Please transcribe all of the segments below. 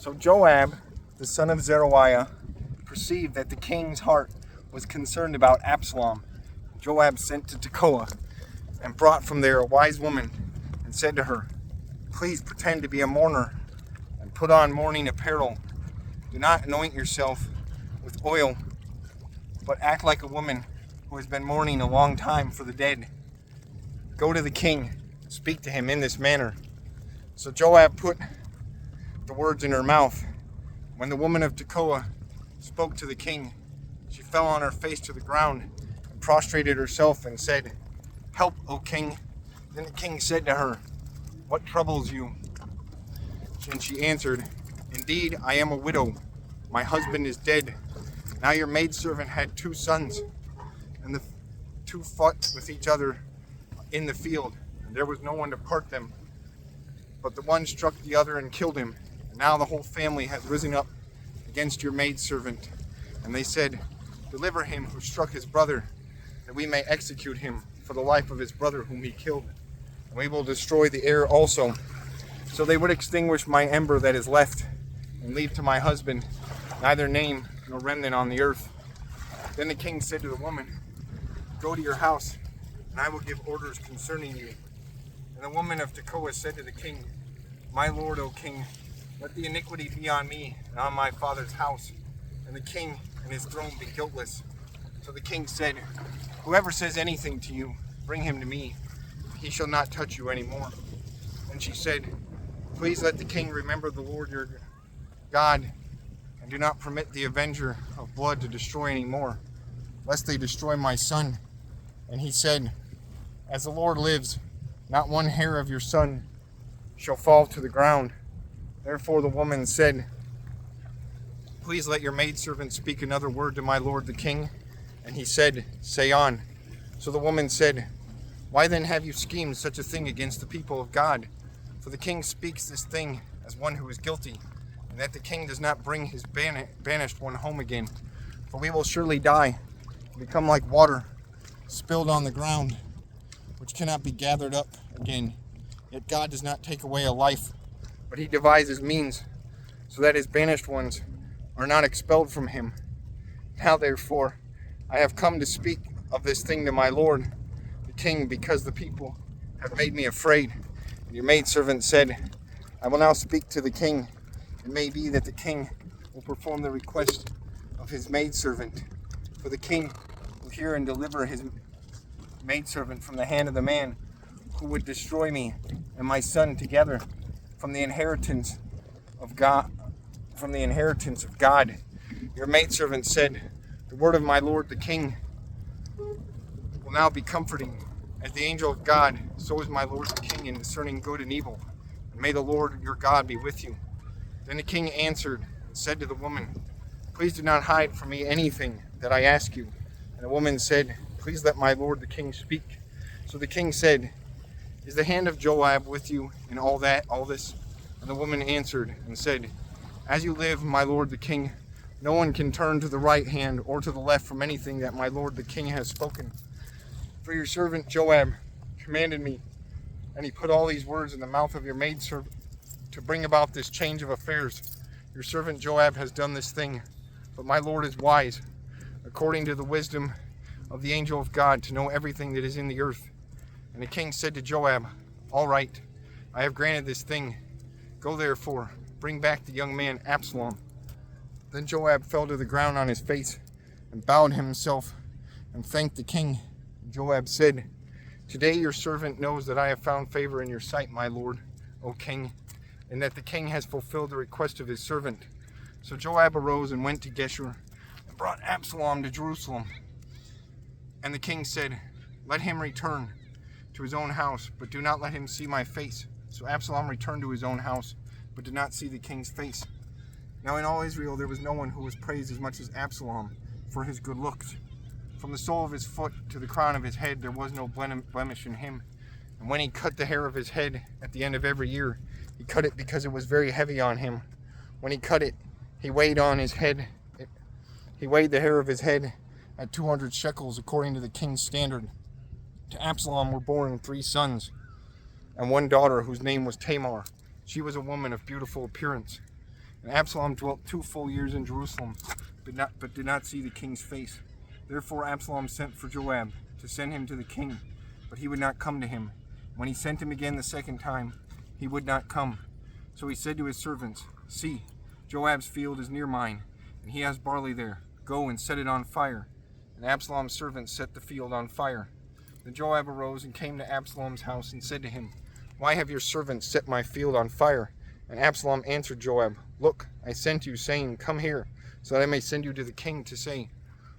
So Joab, the son of Zeruiah, perceived that the king's heart was concerned about Absalom. Joab sent to Tekoa and brought from there a wise woman and said to her, "Please pretend to be a mourner and put on mourning apparel. Do not anoint yourself with oil, but act like a woman who has been mourning a long time for the dead. Go to the king and speak to him in this manner." So Joab put the words in her mouth. When the woman of Tekoa spoke to the king, she fell on her face to the ground and prostrated herself and said, "Help, O king." Then the king said to her, "What troubles you?" And she answered, "Indeed, I am a widow. My husband is dead. Now your maidservant had 2 sons, and the 2 fought with each other in the field, and there was no one to part them. But the one struck the other and killed him. And now the whole family has risen up against your maidservant." And they said, "Deliver him who struck his brother, that we may execute him for the life of his brother whom he killed. And we will destroy the heir also. So they would extinguish my ember that is left, and leave to my husband neither name nor remnant on the earth." Then the king said to the woman, "Go to your house, and I will give orders concerning you." And the woman of Tekoa said to the king, "My lord, O king, let the iniquity be on me and on my father's house, and the king and his throne be guiltless." So the king said, "Whoever says anything to you, bring him to me. He shall not touch you any more." And she said, "Please let the king remember the Lord your God, and do not permit the avenger of blood to destroy any more, lest they destroy my son." And he said, "As the Lord lives, not one hair of your son shall fall to the ground." Therefore the woman said, "Please let your maidservant speak another word to my lord the king." And he said, "Say on." So the woman said, "Why then have you schemed such a thing against the people of God? For the king speaks this thing as one who is guilty, and that the king does not bring his banished one home again. For we will surely die, and become like water spilled on the ground, which cannot be gathered up again. Yet God does not take away a life, but he devises means, so that his banished ones are not expelled from him. Now therefore I have come to speak of this thing to my lord the king, because the people have made me afraid." And your maidservant said, "I will now speak to the king. It may be that the king will perform the request of his maidservant. For the king will hear and deliver his maidservant from the hand of the man who would destroy me and my son together from the inheritance of God." Your maidservant said, "The word of my lord the king will now be comforting. As the angel of God, so is my lord the king in discerning good and evil. And may the Lord your God be with you." Then the king answered and said to the woman, "Please do not hide from me anything that I ask you." And the woman said, "Please let my lord the king speak." So the king said, "Is the hand of Joab with you in all this?" And the woman answered and said, "As you live, my lord the king, no one can turn to the right hand or to the left from anything that my lord the king has spoken. For your servant Joab commanded me, and he put all these words in the mouth of your maidservant to bring about this change of affairs. Your servant Joab has done this thing, but my lord is wise, according to the wisdom of the angel of God, to know everything that is in the earth." And the king said to Joab, "All right, I have granted this thing. Go therefore, bring back the young man Absalom." Then Joab fell to the ground on his face and bowed himself and thanked the king. And Joab said, "Today your servant knows that I have found favor in your sight, my lord, O king, and that the king has fulfilled the request of his servant." So Joab arose and went to Geshur and brought Absalom to Jerusalem. And the king said, "Let him return to his own house, but do not let him see my face." So Absalom returned to his own house, but did not see the king's face. Now in all Israel there was no one who was praised as much as Absalom for his good looks. From the sole of his foot to the crown of his head there was no blemish in him. And when he cut the hair of his head at the end of every year, he cut it because it was very heavy on him. When he cut it, he weighed the hair of his head at 200 shekels according to the king's standard. To Absalom were born 3 sons and 1 daughter whose name was Tamar. She was a woman of beautiful appearance. And Absalom dwelt 2 full years in Jerusalem, but did not see the king's face. Therefore Absalom sent for Joab to send him to the king, but he would not come to him. When he sent him again the second time, he would not come. So he said to his servants, "See, Joab's field is near mine, and he has barley there. Go and set it on fire." And Absalom's servants set the field on fire. Then Joab arose and came to Absalom's house and said to him, "Why have your servants set my field on fire?" And Absalom answered Joab, "Look, I sent you, saying, 'Come here, so that I may send you to the king to say,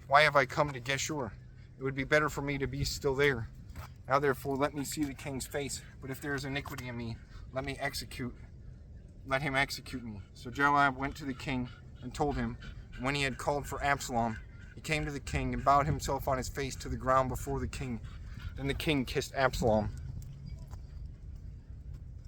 why have I come to Geshur? It would be better for me to be still there. Now therefore let me see the king's face, but if there is iniquity in me, let him execute me." So Joab went to the king and told him, and when he had called for Absalom, he came to the king and bowed himself on his face to the ground before the king. Then the king kissed Absalom.